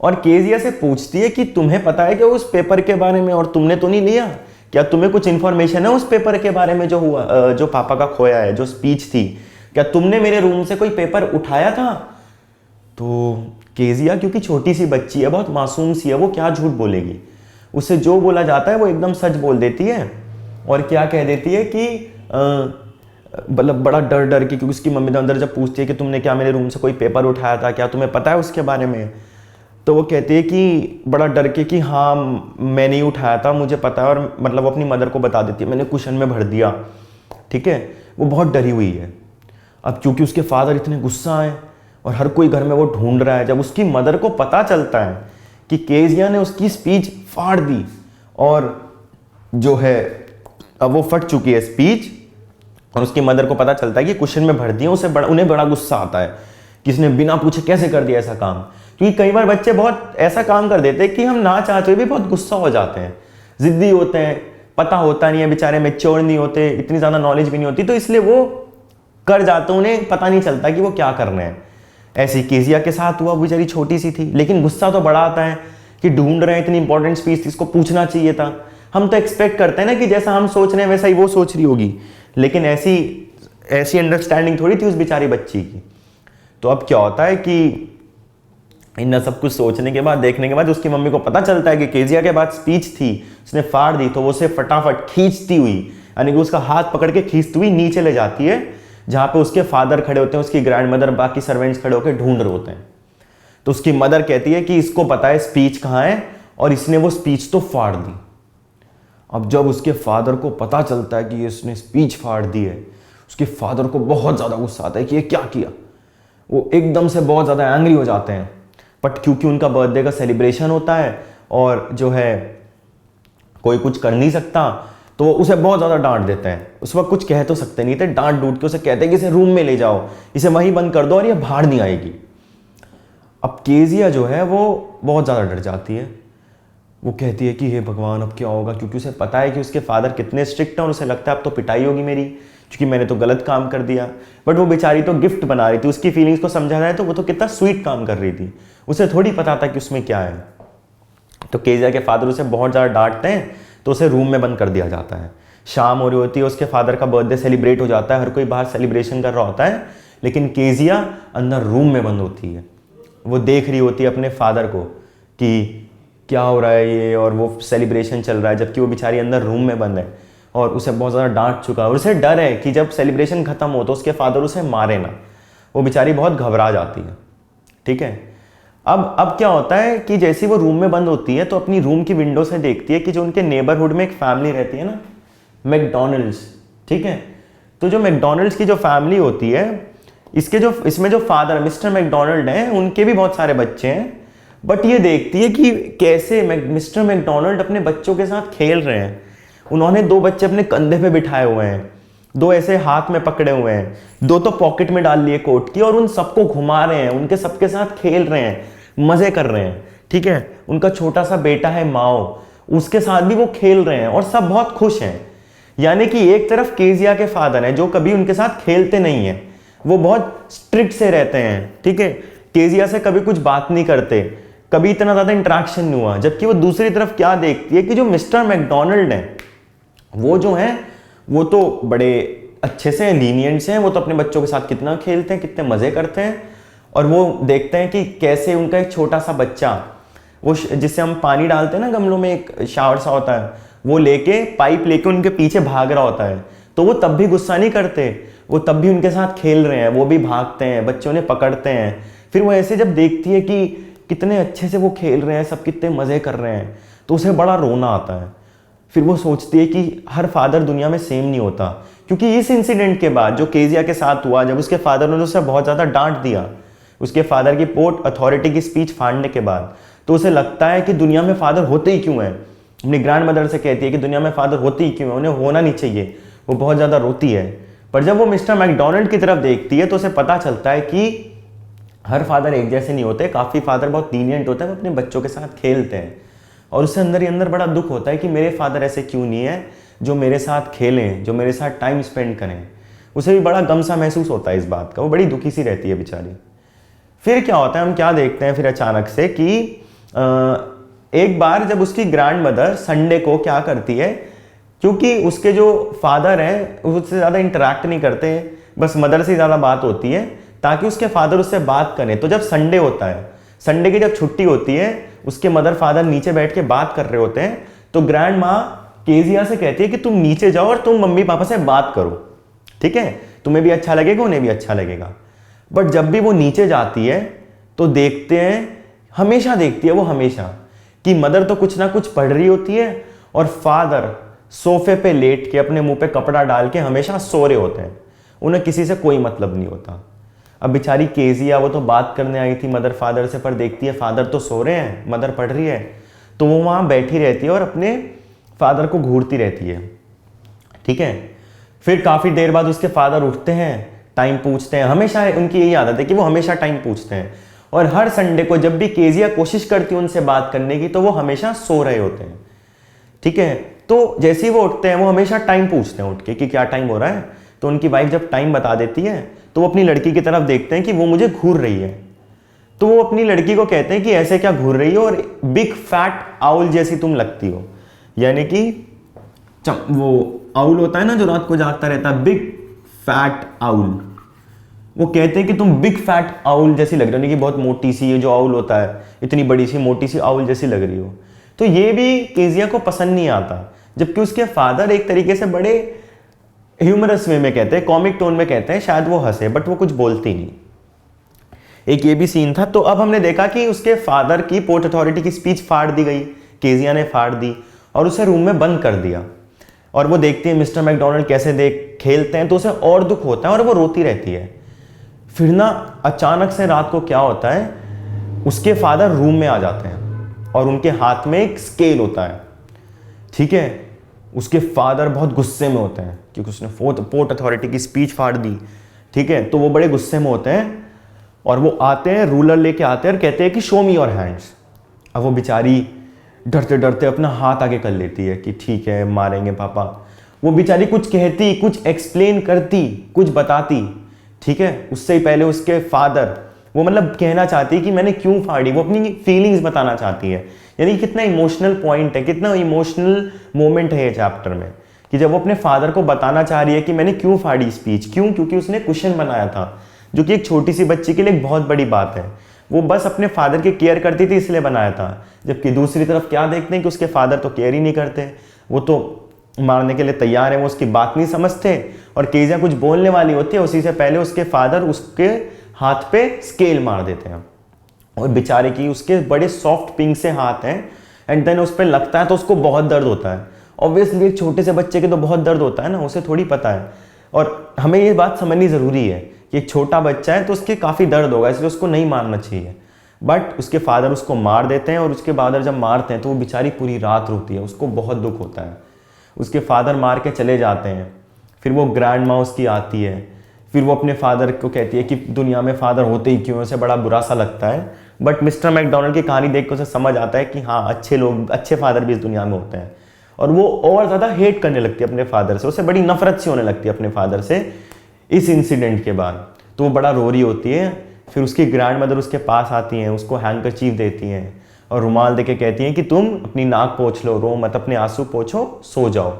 और केजिया से पूछती है कि तुम्हें पता है कि उस पेपर के बारे में, और तुमने तो नहीं लिया, क्या तुम्हें कुछ इंफॉर्मेशन है उस पेपर के बारे में जो हुआ, जो पापा का खोया है, जो स्पीच थी, क्या तुमने मेरे रूम से कोई पेपर उठाया था? तो केजिया क्योंकि छोटी सी बच्ची है, बहुत मासूम सी है, वो क्या झूठ बोलेगी, उसे जो बोला जाता है वो एकदम सच बोल देती है। और क्या कह देती है कि मतलब बड़ा डर डर के, क्योंकि उसकी मम्मी अंदर जब पूछती है कि तुमने क्या मेरे रूम से कोई पेपर उठाया था, क्या तुम्हें पता है उसके बारे में, तो वो कहती है कि बड़ा डर के कि हाँ मैं नहीं उठाया था, मुझे पता है, और मतलब वो अपनी मदर को बता देती है मैंने कुशन में भर दिया, ठीक है। वो बहुत डरी हुई है। अब क्योंकि उसके फादर इतने गुस्सा है और हर कोई घर में वो ढूंढ रहा है, जब उसकी मदर को पता चलता है कि केजिया ने उसकी स्पीच फाड़ दी, और जो है अब वो फट चुकी है स्पीच, और उसकी मदर को पता चलता है कि कुशन में भर दिया, उन्हें बड़ा गुस्सा आता है कि इसने बिना पूछे कैसे कर दिया ऐसा काम। क्योंकि कई बार बच्चे बहुत ऐसा काम कर देते हैं कि हम ना चाहते हुए भी बहुत गुस्सा हो जाते हैं, जिद्दी होते हैं, पता होता नहीं है, बेचारे मैच्योर नहीं होते, इतनी ज़्यादा नॉलेज भी नहीं होती, तो इसलिए वो कर जाते, उन्हें पता नहीं चलता कि वो क्या कर रहे हैं। ऐसे केजिया के साथ हुआ, बेचारी छोटी सी थी, लेकिन गुस्सा तो बड़ा आता है कि ढूंढ रहे हैं, इतनी इंपॉर्टेंट स्पीच, इसको पूछना चाहिए था। हम तो एक्सपेक्ट करते हैं ना कि जैसा हम सोच रहे हैं वैसा ही वो सोच रही होगी, लेकिन ऐसी अंडरस्टैंडिंग थोड़ी थी उस बेचारी बच्ची की। तो अब क्या होता है कि इन सब कुछ सोचने के बाद, देखने के बाद उसकी मम्मी को पता चलता है कि केजिया के बाद स्पीच थी, उसने फाड़ दी, तो वो उसे फटाफट खींचती हुई, यानी कि उसका हाथ पकड़ के खींचती हुई नीचे ले जाती है, जहाँ पे उसके फादर खड़े होते हैं, उसकी ग्रैंड मदर, बाकी सर्वेंट्स खड़े होकर ढूंढ रहे होते हैं। तो उसकी मदर कहती है कि इसको पता है स्पीच कहाँ है, और इसने वो स्पीच तो फाड़ दी। अब जब उसके फादर को पता चलता है कि इसने स्पीच फाड़ दी है, उसके फादर को बहुत ज़्यादा गुस्सा आता है कि ये क्या किया। वो एकदम से बहुत ज़्यादा एंग्री हो जाते हैं, बट क्योंकि उनका बर्थडे का सेलिब्रेशन होता है और जो है कोई कुछ कर नहीं सकता, तो वो उसे बहुत ज़्यादा डांट देते हैं। उस वक्त कुछ कह तो सकते नहीं थे, डांट डूट के उसे कहते हैं कि इसे रूम में ले जाओ, इसे वहीं बंद कर दो और ये बाहर नहीं आएगी। अब केजिया जो है वो बहुत ज़्यादा डर जाती है। वो कहती है कि हे भगवान अब क्या होगा, क्योंकि उसे पता है कि उसके फादर कितने स्ट्रिक्ट हैं और उसे लगता है अब तो पिटाई होगी मेरी, क्योंकि मैंने तो गलत काम कर दिया। बट वो बेचारी तो गिफ्ट बना रही थी, उसकी फीलिंग्स को समझा जाए तो वो तो कितना स्वीट काम कर रही थी, उसे थोड़ी पता था कि उसमें क्या है। तो केजिया के फादर उसे बहुत ज़्यादा डांटते हैं, तो उसे रूम में बंद कर दिया जाता है। शाम हो रही होती है, उसके फादर का बर्थडे सेलिब्रेट हो जाता है, हर कोई बाहर सेलिब्रेशन कर रहा होता है, लेकिन केजिया अंदर रूम में बंद होती है। वो देख रही होती है अपने फादर को कि क्या हो रहा है ये, और वो सेलिब्रेशन चल रहा है, जबकि वो बेचारी अंदर रूम में बंद है और उसे बहुत ज़्यादा डांट चुका है और उसे डर है कि जब सेलिब्रेशन ख़त्म हो तो उसके फादर उसे मारे ना। वो बेचारी बहुत घबरा जाती है। ठीक है, अब क्या होता है कि जैसे वो रूम में बंद होती है तो अपनी रूम की विंडो से देखती है कि जो उनके नेबरहुड में एक फैमिली रहती है ना, मैकडॉनल्ड्स। ठीक है, तो जो मैकडॉनल्ड्स की जो फैमिली होती है, इसमें जो फादर मिस्टर मैकडॉनल्ड हैं, उनके भी बहुत सारे बच्चे हैं। बट ये देखती है कि कैसे मिस्टर मैकडॉनल्ड अपने बच्चों के साथ खेल रहे हैं। उन्होंने 2 बच्चे अपने कंधे पे बिठाए हुए हैं, 2 ऐसे हाथ में पकड़े हुए हैं, 2 तो पॉकेट में डाल लिए कोट की, और उन सबको घुमा रहे हैं, उनके सबके साथ खेल रहे हैं, मजे कर रहे हैं। ठीक है, उनका छोटा सा बेटा है माओ, उसके साथ भी वो खेल रहे हैं और सब बहुत खुश हैं। यानी कि एक तरफ केजिया के फादर हैं जो कभी उनके साथ खेलते नहीं हैं, वो बहुत स्ट्रिक्ट से रहते हैं। ठीक है, केजिया से कभी कुछ बात नहीं करते, कभी इतना ज़्यादा इंटरेक्शन नहीं हुआ। जबकि वो दूसरी तरफ क्या देखती है कि जो मिस्टर मैकडॉनल्ड हैं, वो जो हैं वो तो बड़े अच्छे से लीनियंट से हैं, वो तो अपने बच्चों के साथ कितना खेलते हैं, कितने मज़े करते हैं। और वो देखते हैं कि कैसे उनका एक छोटा सा बच्चा, वो जिससे हम पानी डालते हैं ना गमलों में, एक शावर सा होता है, वो लेके पाइप लेके उनके पीछे भाग रहा होता है। तो वो तब भी गुस्सा नहीं करते, वो तब भी उनके साथ खेल रहे हैं, वो भी भागते हैं, बच्चों ने पकड़ते हैं। फिर वो ऐसे जब देखती है कि कितने अच्छे से वो खेल रहे हैं, सब कितने मज़े कर रहे हैं, तो उसे बड़ा रोना आता है। फिर वो सोचती है कि हर फादर दुनिया में सेम नहीं होता, क्योंकि इस इंसिडेंट के बाद जो केजिया के साथ हुआ, जब उसके फादर ने उसे बहुत ज़्यादा डांट दिया, उसके फादर की पोर्ट अथॉरिटी की स्पीच फाड़ने के बाद, तो उसे लगता है कि दुनिया में फादर होते ही क्यों हैं। अपनी ग्रैंड मदर से कहती है कि दुनिया में फादर होते ही क्यों हैं, उन्हें होना नहीं चाहिए। वो बहुत ज़्यादा रोती है। पर जब वो मिस्टर मैकडॉनल्ड की तरफ देखती है तो उसे पता चलता है कि हर फादर एक जैसे नहीं होते, काफ़ी फादर बहुत लीनियंट होते हैं, वो अपने बच्चों के साथ खेलते हैं। और उससे अंदर ही अंदर बड़ा दुख होता है कि मेरे फादर ऐसे क्यों नहीं है जो मेरे साथ खेलें, जो मेरे साथ टाइम स्पेंड करें। उसे भी बड़ा गम सा महसूस होता है इस बात का, वो बड़ी दुखी सी रहती है बेचारी। फिर क्या होता है, हम क्या देखते हैं फिर अचानक से कि एक बार जब उसकी ग्रैंड मदर संडे को क्या करती है, क्योंकि उसके जो फादर हैं उससे ज़्यादा इंटरेक्ट नहीं करते, बस मदर से ज़्यादा बात होती है ताकि उसके फादर उससे बात करें। तो जब संडे होता है, संडे की जब छुट्टी होती है, उसके मदर फादर नीचे बैठ के बात कर रहे होते हैं, तो ग्रैंड माँ केजिया से कहती है कि तुम नीचे जाओ और तुम मम्मी पापा से बात करो। ठीक है, तुम्हें भी अच्छा लगेगा, उन्हें भी अच्छा लगेगा। बट जब भी वो नीचे जाती है तो देखते हैं, हमेशा देखती है वो हमेशा कि मदर तो कुछ ना कुछ पढ़ रही होती है और फादर सोफे पे लेट के अपने मुंह पे कपड़ा डाल के हमेशा सो रहे होते हैं, उन्हें किसी से कोई मतलब नहीं होता। अब बेचारी केजिया, वो तो बात करने आई थी मदर फादर से, पर देखती है फादर तो सो रहे हैं, मदर पढ़ रही है, तो वो वहाँ बैठी रहती है और अपने फादर को घूरती रहती है। ठीक है, फिर काफ़ी देर बाद उसके फादर उठते हैं, टाइम पूछते हैं। हमेशा उनकी यही आदत है कि वो हमेशा टाइम पूछते हैं, और हर संडे को जब भी केजिया कोशिश करती है उनसे बात करने की तो वो हमेशा सो रहे होते हैं। ठीक है, तो जैसे ही वो उठते हैं वो हमेशा टाइम पूछते हैं उठ के कि क्या टाइम हो रहा है। तो उनकी वाइफ जब टाइम बता देती है तो वो अपनी लड़की की तरफ देखते हैं कि वो मुझे घूर रही है। तो वो अपनी लड़की को कहते हैं कि ऐसे क्या घूर रही हो, और बिग फैट आउल जैसी तुम लगती हो। यानी कि वो आउल होता है ना जो रात को जागता रहता है, बिग फैट आउल, वो कहते हैं कि तुम बिग फैट आउल जैसी लग रही हो, यानी कि बहुत मोटी सी, ये जो आउल होता है इतनी बड़ी सी मोटी सी आउल जैसी लग रही हो। तो ये भी केजिया को पसंद नहीं आता, जबकि उसके फादर एक तरीके से बड़े ह्यूमरस वे में कहते हैं, कॉमिक टोन में कहते हैं, शायद वो हंसे, बट वो कुछ बोलती नहीं। एक ये भी सीन था। तो अब हमने देखा कि उसके फादर की पोर्ट अथॉरिटी की स्पीच फाड़ दी गई, केजिया ने फाड़ दी और उसे रूम में बंद कर दिया। और वो देखती है मिस्टर मैकडॉनल्ड कैसे देख खेलते हैं, तो उसे और दुख होता है और वो रोती रहती है। फिर ना अचानक से रात को क्या होता है, उसके फादर रूम में आ जाते हैं और उनके हाथ में एक स्केल होता है। ठीक है, उसके फादर बहुत गुस्से में होते हैं क्योंकि उसने पोर्ट अथॉरिटी की स्पीच फाड़ दी, ठीक है। तो वो बड़े गुस्से में होते हैं और वो आते हैं, रूलर लेके आते हैं और कहते हैं कि शो मी योर हैंड्स। अब वो बेचारी डरते डरते अपना हाथ आगे कर लेती है कि ठीक है मारेंगे पापा। वो बेचारी कुछ कहती, कुछ एक्सप्लेन करती, कुछ बताती, ठीक है। उससे ही पहले उसके फादर, वो मतलब कहना चाहती है कि मैंने क्यों फाड़ी, वो अपनी फीलिंग्स बताना चाहती है। यानी कितना इमोशनल पॉइंट है, कितना इमोशनल मोमेंट है ये चैप्टर में, कि जब वो अपने फादर को बताना चाह रही है कि मैंने क्यों फाड़ी स्पीच, क्यों, क्योंकि उसने क्वेश्चन बनाया था, जो कि एक छोटी सी बच्ची के लिए एक बहुत बड़ी बात है। वो बस अपने फादर की केयर करती थी इसलिए बनाया था। जबकि दूसरी तरफ क्या देखते हैं कि उसके फादर तो केयर ही नहीं करते, वो तो मारने के लिए तैयार है, वो उसकी बात नहीं समझते। और केजिया कुछ बोलने वाली होती है, उसी से पहले उसके फादर उसके हाथ पे स्केल मार देते हैं। और बेचारे की, उसके बड़े सॉफ्ट पिंक से हाथ हैं, एंड देन उस पर लगता है तो उसको बहुत दर्द होता है। ऑब्वियसली एक छोटे से बच्चे के तो बहुत दर्द होता है ना, उसे थोड़ी पता है। और हमें ये बात समझनी ज़रूरी है कि एक छोटा बच्चा है तो उसके काफ़ी दर्द होगा, इसलिए उसको नहीं मारना चाहिए। बट उसके फादर उसको मार देते हैं, और उसके फादर जब मारते हैं तो वो बेचारी पूरी रात रोती है, उसको बहुत दुख होता है। उसके फादर मार के चले जाते हैं, फिर वो ग्रैंड माँ उसकी आती है, फिर वो अपने फादर को कहती है कि दुनिया में फादर होते ही क्यों, उसे बड़ा बुरा सा लगता है। बट मिस्टर मैकडोनल्ड की कहानी देख कर उसे समझ आता है कि हाँ, अच्छे लोग, अच्छे फादर भी इस दुनिया में होते हैं। और वो और ज़्यादा हेट करने लगती है अपने फादर से, उसे बड़ी नफरत सी होने लगती है अपने फादर से इस इंसिडेंट के बाद। तो वो बड़ा रो रही होती है। फिर उसकी ग्रैंड मदर उसके पास आती हैं, उसको हैंकरचीफ देती हैं और रुमाल देके कहती हैं कि तुम अपनी नाक पोंछ लो, रो मत, अपने आंसू पोंछो, सो जाओ,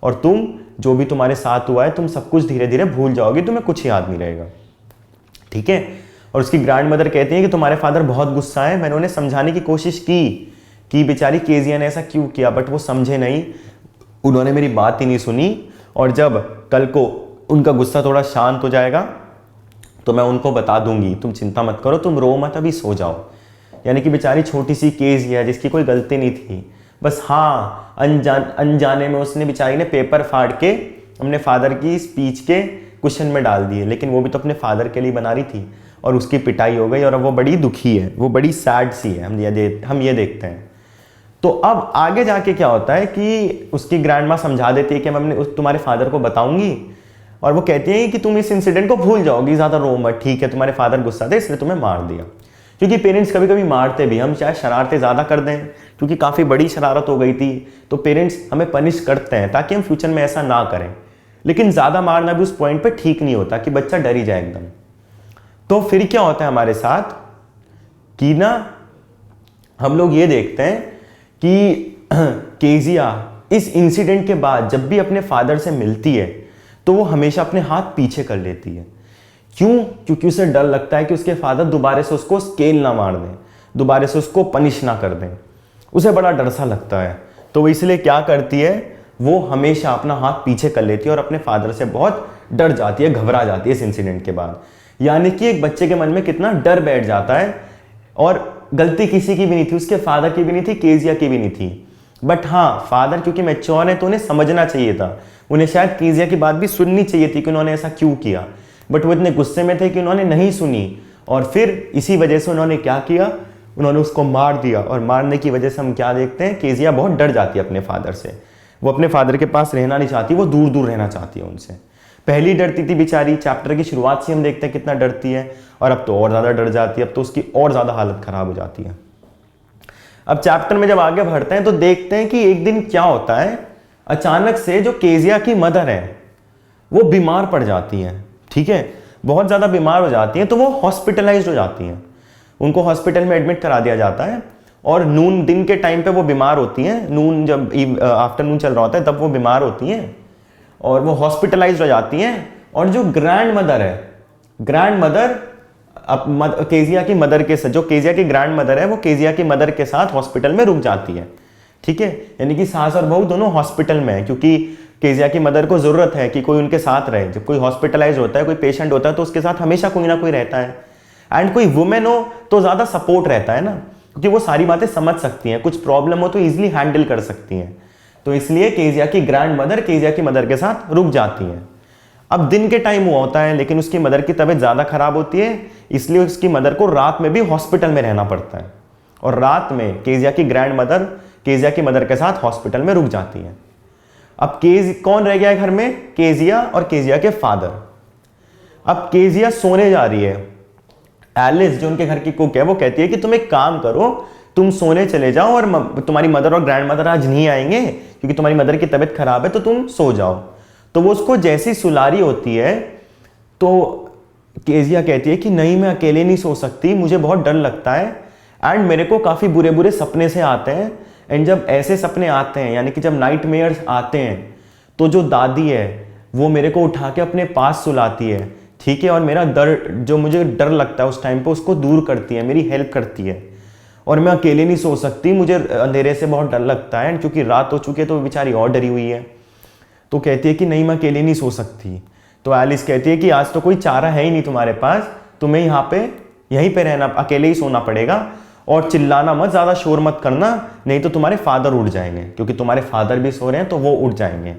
और तुम जो भी तुम्हारे साथ हुआ है तुम सब कुछ धीरे धीरे भूल जाओगी, तुम्हें कुछ याद नहीं रहेगा, ठीक है। और उसकी ग्रैंड मदर कहती है कि तुम्हारे फादर बहुत गुस्सा है, मैंने उन्हें समझाने की कोशिश की कि बेचारी केजिया ने ऐसा क्यों किया, बट वो समझे नहीं, उन्होंने मेरी बात ही नहीं सुनी। और जब कल को उनका गुस्सा थोड़ा शांत हो जाएगा तो मैं उनको बता दूंगी, तुम चिंता मत करो, तुम रो मत, अभी सो जाओ। यानी कि बेचारी छोटी सी केजिया जिसकी कोई गलती नहीं थी, बस हाँ अनजाने में उसने, बेचारी ने पेपर फाड़ के अपने फादर की स्पीच के क्वेश्चन में डाल दिए, लेकिन वो भी तो अपने फादर के लिए बना रही थी, और उसकी पिटाई हो गई और अब वो बड़ी दुखी है, वो बड़ी सैड सी है। हम ये देखते हैं। तो अब आगे जाके क्या होता है कि उसकी ग्रैंड माँ समझा देती है कि मैं तुम्हारे फादर को बताऊंगी, और वो कहती है कि तुम इस इंसिडेंट को भूल जाओगी, ज़्यादा रो मत, ठीक है, तुम्हारे फादर गुस्सा थे इसलिए तुम्हें मार दिया। क्योंकि पेरेंट्स कभी कभी मारते भी, हम चाहे शरारतें ज़्यादा कर दें, क्योंकि काफ़ी बड़ी शरारत हो गई थी तो पेरेंट्स हमें पनिश करते हैं ताकि हम फ्यूचर में ऐसा ना करें। लेकिन ज़्यादा मारना भी उस पॉइंट पे ठीक नहीं होता कि बच्चा डर ही जाए एकदम। तो फिर क्या होता है हमारे साथ कि ना, हम लोग ये देखते हैं कि केजिया इस इंसिडेंट के बाद जब भी अपने फादर से मिलती है तो वो हमेशा अपने हाथ पीछे कर लेती है। क्यों? क्योंकि उसे डर लगता है कि उसके फादर दोबारा से उसको स्केल ना मार दें, दोबारा से उसको पनिश ना कर दें, उसे बड़ा डर सा लगता है। तो वो इसलिए क्या करती है, वो हमेशा अपना हाथ पीछे कर लेती है और अपने फादर से बहुत डर जाती है, घबरा जाती है इस इंसिडेंट के बाद। यानी कि एक बच्चे के मन में कितना डर बैठ जाता है। और गलती किसी की भी नहीं थी, उसके फादर की भी नहीं थी, केजिया की भी नहीं थी। बट हाँ, फादर क्योंकि मैच्योर है तो उन्हें समझना चाहिए था, उन्हें शायद केजिया की बात भी सुननी चाहिए थी कि उन्होंने ऐसा क्यों किया। बट वो इतने गुस्से में थे कि उन्होंने नहीं सुनी, और फिर इसी वजह से उन्होंने क्या किया, उन्होंने उसको मार दिया। और मारने की वजह से हम क्या देखते हैं, केजिया बहुत डर जाती है अपने फादर से। वो अपने फादर के पास रहना नहीं चाहती, वो दूर दूर रहना चाहती है उनसे। पहली डरती थी बेचारी, चैप्टर की शुरुआत से हम देखते हैं कितना डरती है, और अब तो और ज़्यादा डर जाती है, अब तो उसकी और ज़्यादा हालत ख़राब हो जाती है। अब चैप्टर में जब आगे बढ़ते हैं तो देखते हैं कि एक दिन क्या होता है, अचानक से जो केजिया की मदर है वो बीमार पड़ जाती हैं, ठीक है, बहुत ज़्यादा बीमार हो जाती हैं। तो वो हॉस्पिटलाइज्ड हो जाती हैं, उनको हॉस्पिटल में एडमिट करा दिया जाता है। और नून दिन के टाइम पे वो बीमार होती हैं, नून जब आफ्टरनून चल रहा होता है तब वो बीमार होती हैं और वो हॉस्पिटलाइज्ड हो जाती हैं। और जो ग्रैंड मदर है, ग्रैंड मदर केजिया की मदर के साथ, जो केजिया की ग्रैंड मदर है वो केजिया की मदर के साथ हॉस्पिटल में रुक जाती है, ठीक है। यानी कि सास और बहू दोनों हॉस्पिटल में है, क्योंकि केजिया की मदर को ज़रूरत है कि कोई उनके साथ रहे। जब कोई हॉस्पिटलाइज होता है, कोई पेशेंट होता है तो उसके साथ हमेशा कोई ना कोई रहता है। एंड कोई वुमेन हो तो ज़्यादा सपोर्ट रहता है ना, क्योंकि वो सारी बातें समझ सकती हैं, कुछ प्रॉब्लम हो तो ईजिली हैंडल कर सकती हैं। तो इसलिए केजिया की ग्रैंड मदर केजिया की मदर के साथ रुक जाती हैं। अब दिन के टाइम हुआ होता है, लेकिन उसकी मदर की तबीयत ज़्यादा खराब होती है, इसलिए उसकी मदर को रात में भी हॉस्पिटल में रहना पड़ता है। और रात में केजिया की ग्रैंड मदर केजिया की मदर के साथ हॉस्पिटल में रुक जाती हैं। अब कौन रह गया है घर में? केजिया और केजिया के फादर। अब केजिया सोने जा रही है। एलिस जो उनके घर की कुक है वो कहती है कि तुम एक काम करो, तुम सोने चले जाओ और तुम्हारी मदर और ग्रैंड मदर आज नहीं आएंगे क्योंकि तुम्हारी मदर की तबीयत खराब है, तो तुम सो जाओ। तो वो उसको जैसी सुलारी होती है तो केजिया कहती है कि नहीं, मैं अकेले नहीं सो सकती, मुझे बहुत डर लगता है एंड मेरे को काफ़ी बुरे बुरे सपने से आते हैं। एंड जब ऐसे सपने आते हैं, यानी कि जब नाइटमेयर्स आते हैं, तो जो दादी है वो मेरे को उठा के अपने पास सुलाती है, ठीक है, और मेरा जो मुझे डर लगता है उस टाइम पे उसको दूर करती है, मेरी हेल्प करती है। और मैं अकेले नहीं सो सकती, मुझे अंधेरे से बहुत डर लगता है क्योंकि रात हो चुकी है तो वो बेचारी और डरी हुई है। तो कहती है कि नहीं, मैं अकेले नहीं सो सकती। तो एलिस कहती है कि आज तो कोई चारा है ही नहीं तुम्हारे पास, तुम्हें यहीं पे रहना, अकेले ही सोना पड़ेगा और चिल्लाना मत, ज़्यादा शोर मत करना, नहीं तो तुम्हारे फादर उठ जाएंगे, क्योंकि तुम्हारे फादर भी सो रहे हैं तो वो उठ जाएंगे।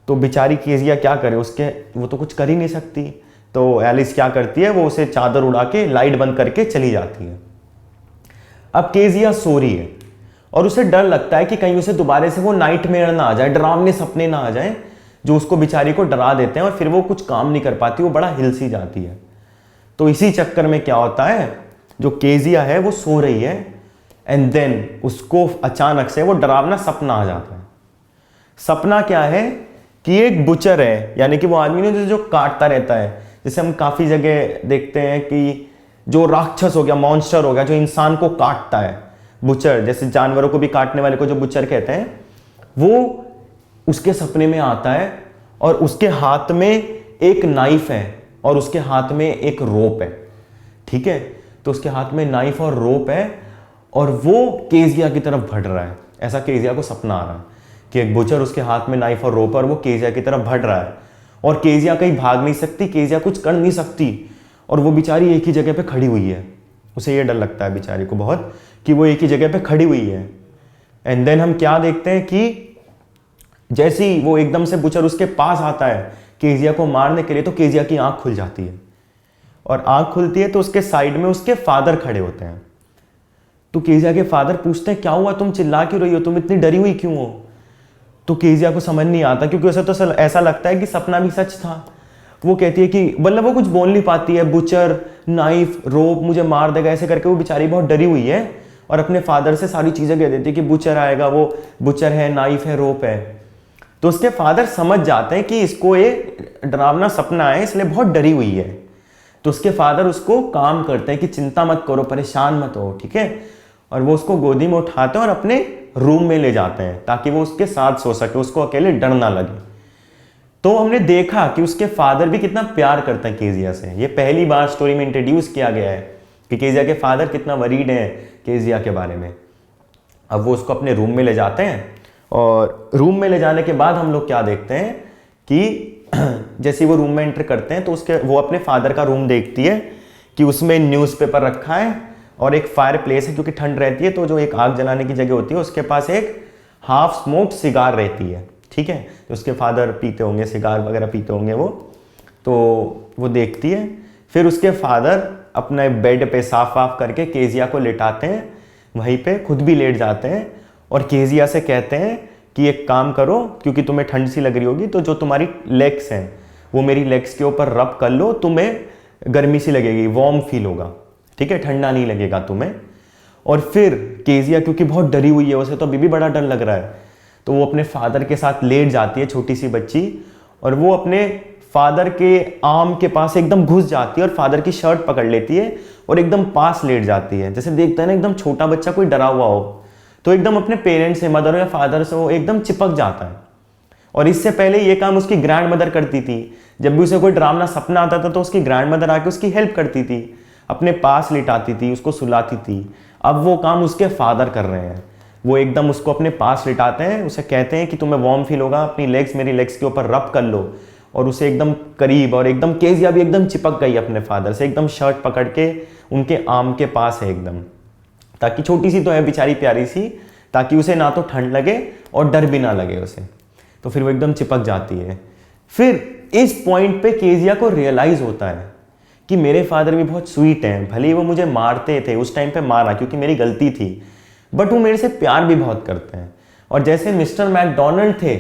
तो बेचारी केजिया क्या करे, वो तो कुछ कर ही नहीं सकती। तो एलिस क्या करती है, वो उसे चादर उड़ा के लाइट बंद करके चली जाती है। अब केजिया सो रही है और उसे डर लगता है कि कहीं उसे दोबारा से वो नाइटमेयर ना आ जाए, डरावने सपने ना आ जाए जो उसको बेचारी को डरा देते हैं और फिर वो कुछ काम नहीं कर पाती, वो बड़ा हिल सी जाती है। तो इसी चक्कर में क्या होता है, जो केजिया है वो सो रही है एंड देन उसको अचानक से वो डरावना सपना आ जाता है। सपना क्या है कि एक बुचर है, यानी कि वो आदमी ने जो काटता रहता है, जैसे हम काफ़ी जगह देखते हैं कि जो राक्षस हो गया, मॉन्स्टर हो गया, जो इंसान को काटता है, बुचर, जैसे जानवरों को भी काटने वाले को जो बुचर कहते हैं, वो उसके सपने में आता है और उसके हाथ में एक नाइफ है और उसके हाथ में एक रोप है, ठीक है। तो उसके हाथ में नाइफ और रोप है और वो केजिया की तरफ बढ़ रहा है। ऐसा केजिया को सपना आ रहा है कि एक बुचर, उसके हाथ में नाइफ और रोप है और वो केजिया की तरफ बढ़ रहा है और केजिया कहीं भाग नहीं सकती, केजिया कुछ कर नहीं सकती और वो बेचारी एक ही जगह पे खड़ी हुई है। उसे ये डर लगता है बेचारी को बहुत कि वो एक ही जगह पे खड़ी हुई है। एंड देन हम क्या देखते हैं कि जैसे ही वो एकदम से बुचर उसके पास आता है केजिया को मारने के लिए, तो केजिया की आंख खुल जाती है और आंख खुलती है तो उसके साइड में उसके फादर खड़े होते हैं। तो केजिया के फादर पूछते हैं क्या हुआ, तुम चिल्ला क्यों रही हो, तुम इतनी डरी हुई क्यों हो? तो केजिया को समझ नहीं आता क्योंकि उसे तो ऐसा लगता है कि सपना भी सच था। वो कहती है कि मतलब वो कुछ बोल नहीं पाती है, बुचर, नाइफ, रोप, मुझे मार देगा, ऐसे करके वो बेचारी बहुत डरी हुई है और अपने फादर से सारी चीज़ें कह देती है कि बुचर आएगा, वो बुचर है, नाइफ है, रोप है। तो उसके फादर समझ जाते हैं कि इसको ये डरावना सपना है, इसलिए बहुत डरी हुई है। तो उसके फादर उसको काम करते हैं कि चिंता मत करो, परेशान मत हो, ठीक है, और वो उसको गोदी में उठाते हैं और अपने रूम में ले जाते हैं ताकि वो उसके साथ सो सके, उसको अकेले डर ना लगे। तो हमने देखा कि उसके फादर भी कितना प्यार करते हैं केजिया से। ये पहली बार स्टोरी में इंट्रोड्यूस किया गया है कि केजिया के फादर कितना वरीड है केजिया के बारे में। अब वो उसको अपने रूम में ले जाते हैं और रूम में ले जाने के बाद हम लोग क्या देखते हैं कि जैसे वो रूम में एंटर करते हैं तो वो अपने फादर का रूम देखती है कि उसमें न्यूज़पेपर रखा है और एक फायर प्लेस है, क्योंकि ठंड रहती है तो जो एक आग जलाने की जगह होती है उसके पास एक हाफ स्मोक्ड सिगार रहती है, ठीक है। तो उसके फादर पीते होंगे, सिगार वगैरह पीते होंगे तो वो देखती है। फिर उसके फादर अपने बेड पे साफ वाफ करके केजिया को लेटाते हैं, वहीं पे खुद भी लेट जाते हैं और केजिया से कहते हैं कि एक काम करो, क्योंकि तुम्हें ठंड सी लग रही होगी तो जो तुम्हारी लेग्स हैं वो मेरी लेग्स के ऊपर रब कर लो, तुम्हें गर्मी सी लगेगी, वार्म फील होगा, ठीक है, ठंडा नहीं लगेगा तुम्हें। और फिर केजिया क्योंकि बहुत डरी हुई है, उसे तो अभी भी बड़ा डर लग रहा है, तो वो अपने फादर के साथ लेट जाती है, छोटी सी बच्ची, और वो अपने फादर के आर्म के पास एकदम घुस जाती है और फादर की शर्ट पकड़ लेती है और एकदम पास लेट जाती है। जैसे देखते हैं ना एकदम छोटा बच्चा कोई डरा हुआ हो तो एकदम अपने पेरेंट्स से, मदर या फादर से वो एकदम चिपक जाता है। और इससे पहले ये काम उसकी ग्रैंड मदर करती थी। जब भी उसे कोई डरावना सपना आता था तो उसकी ग्रैंड मदर आके उसकी हेल्प करती थी, अपने पास लिटाती थी, उसको सुलाती थी। अब वो काम उसके फादर कर रहे हैं, वो एकदम उसको अपने पास लिटाते हैं, उसे कहते हैं कि तुम्हें वार्म फील होगा, अपनी लेग्स मेरी लेग्स के ऊपर रब कर लो, और उसे एकदम करीब, और एकदम केजिया भी एकदम चिपक गई अपने फादर से, एकदम शर्ट पकड़ के उनके आर्म के पास है एकदम, ताकि छोटी सी तो है बेचारी प्यारी सी, ताकि उसे ना तो ठंड लगे और डर भी ना लगे उसे। तो फिर वो एकदम चिपक जाती है। फिर इस पॉइंट पे केजिया को रियलाइज होता है कि मेरे फादर भी बहुत स्वीट हैं, भले ही वो मुझे मारते थे, उस टाइम पे मारा क्योंकि मेरी गलती थी, बट वो मेरे से प्यार भी बहुत करते हैं। और जैसे मिस्टर मैकडोनल्ड थे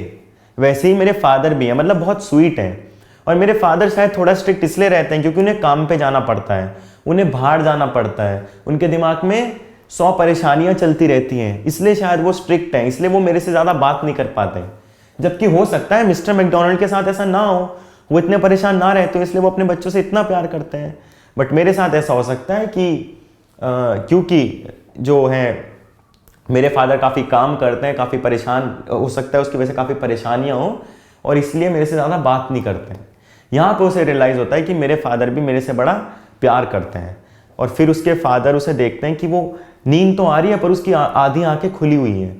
वैसे ही मेरे फादर भी हैं, मतलब बहुत स्वीट हैं। और मेरे फादर शायद थोड़ा स्ट्रिक्ट इसलिए रहते हैं क्योंकि उन्हें काम पे जाना पड़ता है, उन्हें बाहर जाना पड़ता है, उनके दिमाग में 100 परेशानियां चलती रहती हैं, इसलिए शायद वो स्ट्रिक्ट हैं, इसलिए वो मेरे से ज़्यादा बात नहीं कर पाते। जबकि हो सकता है मिस्टर मैकडोनल्ड के साथ ऐसा ना हो, वो इतने परेशान ना रहते हो इसलिए वो अपने बच्चों से इतना प्यार करते हैं। बट मेरे साथ ऐसा हो सकता है कि क्योंकि जो है मेरे फादर काफ़ी काम करते हैं, काफ़ी परेशान, हो सकता है उसकी वजह से काफ़ी परेशानियां हो और इसलिए मेरे से ज़्यादा बात नहीं करते हैं। यहाँ पे उसे रियलाइज़ होता है कि मेरे फादर भी मेरे से बड़ा प्यार करते हैं। और फिर उसके फादर उसे देखते हैं कि वो नींद तो आ रही है पर उसकी आधी आंखें खुली हुई हैं।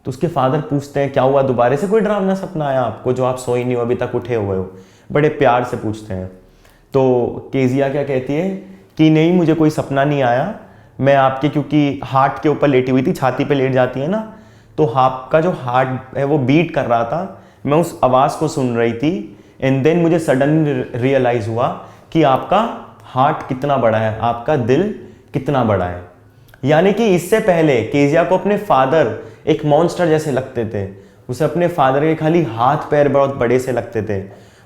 तो उसके फादर पूछते हैं क्या हुआ, दोबारा से कोई डरावना सपना आया आपको जो आप सोई नहीं हो, अभी तक उठे हुए हो? बड़े प्यार से पूछते हैं। तो केजिया क्या कहती है कि नहीं, मुझे कोई सपना नहीं आया, मैं आपके, क्योंकि हार्ट के ऊपर लेटी हुई थी, छाती पे लेट जाती है ना, तो आपका जो हार्ट है वो बीट कर रहा था, मैं उस आवाज़ को सुन रही थी। एंड देन मुझे सडनली रियलाइज़ हुआ कि आपका हार्ट कितना बड़ा है, आपका दिल कितना बड़ा है। यानी कि इससे पहले केजिया को अपने फादर एक मॉन्स्टर जैसे लगते थे, उसे अपने फादर के खाली हाथ पैर बहुत बड़े से लगते थे,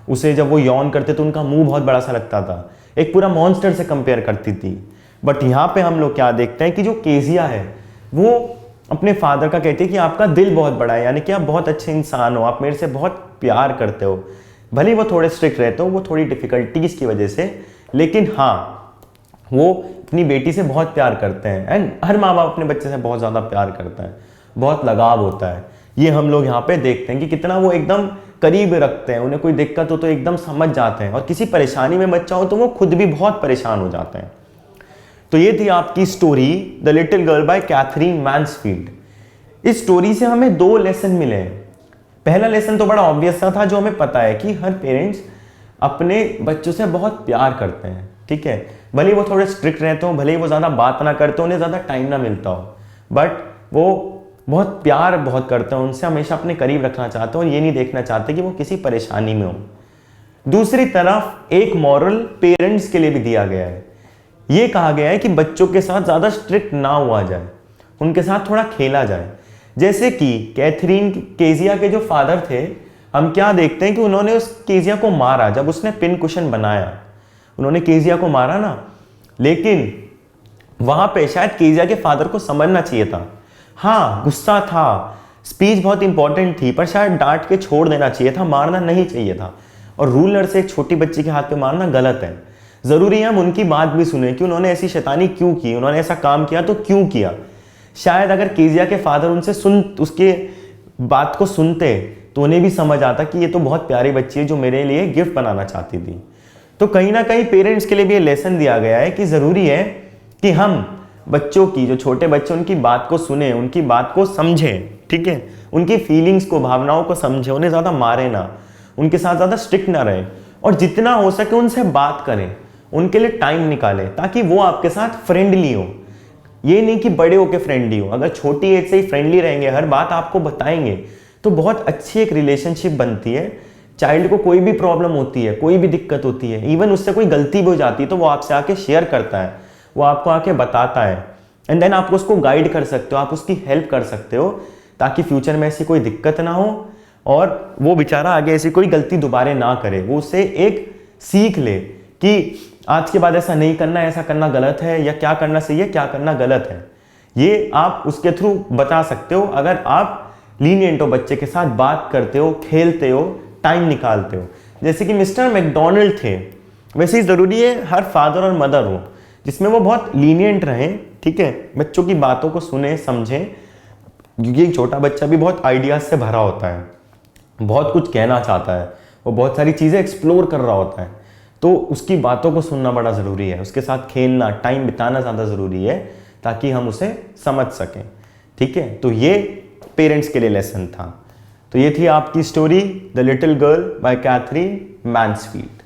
उसे जब वो यौन करते तो उनका मुंह बहुत बड़ा सा लगता था, एक पूरा मॉन्स्टर से कंपेयर करती थी। बट यहाँ पे हम लोग क्या देखते हैं कि जो केजिया है वो अपने फादर का कहती है कि आपका दिल बहुत बड़ा है, यानी कि आप बहुत अच्छे इंसान हो, आप मेरे से बहुत प्यार करते हो। भले ही वो थोड़े स्ट्रिक्ट रहते हो, वो थोड़ी डिफ़िकल्टीज़ की वजह से, लेकिन हाँ वो अपनी बेटी से बहुत प्यार करते हैं। एंड हर माँ बाप अपने बच्चे से बहुत ज़्यादा प्यार करता है, बहुत लगाव होता है। ये हम लोग यहाँ पे देखते हैं कि कितना वो एकदम करीब रखते हैं, उन्हें कोई दिक्कत हो तो एकदम समझ जाते हैं, और किसी परेशानी में बच्चा हो तो वो खुद भी बहुत परेशान हो जाते हैं। तो ये थी आपकी story the little girl by Katherine Mansfield. इस स्टोरी से हमें 2 लेसन मिले हैं। पहला लेसन तो बड़ा ऑब्वियस सा था, जो हमें पता है कि हर पेरेंट्स अपने बच्चों से बहुत प्यार करते हैं, ठीक है। भले ही वो थोड़े स्ट्रिक्ट रहते हो, भले ही वो ज़्यादा बात ना करते हो, उन्हें ज़्यादा टाइम ना मिलता हो, बट वो बहुत प्यार बहुत करते हैं, उनसे हमेशा अपने करीब रखना चाहते हो और ये नहीं देखना चाहते कि वो किसी परेशानी में हो। दूसरी तरफ एक मॉरल पेरेंट्स के लिए भी दिया गया है। ये कहा गया है कि बच्चों के साथ ज़्यादा स्ट्रिक्ट ना हुआ जाए, उनके साथ थोड़ा खेला जाए। जैसे कि कैथरीन केजिया के जो फादर थे, हम क्या देखते हैं कि उन्होंने उस केजिया को मारा जब उसने पिन कुशन बनाया, उन्होंने केजिया को मारा ना, लेकिन वहां पे शायद केजिया के फादर को समझना चाहिए था। हाँ, गुस्सा था, स्पीच बहुत इंपॉर्टेंट थी, पर शायद डांट के छोड़ देना चाहिए था, मारना नहीं चाहिए था। और रूलर से एक छोटी बच्ची के हाथ पे मारना गलत है। जरूरी है हम उनकी बात भी सुने कि उन्होंने ऐसी शैतानी क्यों की, उन्होंने ऐसा काम किया तो क्यों किया। शायद अगर केजिया के फादर उसके बात को सुनते तो उन्हें भी समझ आता कि ये तो बहुत प्यारी बच्ची है जो मेरे लिए गिफ्ट बनाना चाहती थी। तो कहीं ना कहीं पेरेंट्स के लिए भी ये लेसन दिया गया है कि ज़रूरी है कि हम बच्चों की, जो छोटे बच्चे, उनकी बात को सुने, उनकी बात को समझें, ठीक है, उनकी फीलिंग्स को, भावनाओं को समझें, उन्हें ज़्यादा मारे ना, उनके साथ ज़्यादा स्ट्रिक्ट ना रहें, और जितना हो सके उनसे बात करें, उनके लिए टाइम निकालें ताकि वो आपके साथ फ्रेंडली हो। ये नहीं कि बड़े होकर फ्रेंडली हो, अगर छोटी एज से ही फ्रेंडली रहेंगे, हर बात आपको बताएंगे, तो बहुत अच्छी एक रिलेशनशिप बनती है। चाइल्ड को कोई भी प्रॉब्लम होती है, कोई भी दिक्कत होती है, इवन उससे कोई गलती भी हो जाती है तो वो आपसे आके शेयर करता है, वो आपको आके बताता है, एंड देन आप उसको गाइड कर सकते हो, आप उसकी हेल्प कर सकते हो ताकि फ्यूचर में ऐसी कोई दिक्कत ना हो और वो बेचारा आगे ऐसी कोई गलती दोबारा ना करे। वो उससे एक सीख ले कि आज के बाद ऐसा नहीं करना, ऐसा करना गलत है, या क्या करना सही है, क्या करना गलत है। ये आप उसके थ्रू बता सकते हो अगर आप लीनियंट हो, बच्चे के साथ बात करते हो, खेलते हो, टाइम निकालते हो। जैसे कि मिस्टर मैकडोनल्ड थे, वैसे ही ज़रूरी है हर फादर और मदर हो जिसमें वो बहुत लीनियंट रहें, ठीक है, बच्चों की बातों को सुने, समझें, क्योंकि एक छोटा बच्चा भी बहुत आइडियाज़ से भरा होता है, बहुत कुछ कहना चाहता है, वो बहुत सारी चीज़ें एक्सप्लोर कर रहा होता है, तो उसकी बातों को सुनना बड़ा ज़रूरी है, उसके साथ खेलना, टाइम बिताना ज़्यादा ज़रूरी है ताकि हम उसे समझ सकें, ठीक है। तो ये पेरेंट्स के लिए लेसन था। तो ये थी आपकी story the little girl by Katherine Mansfield.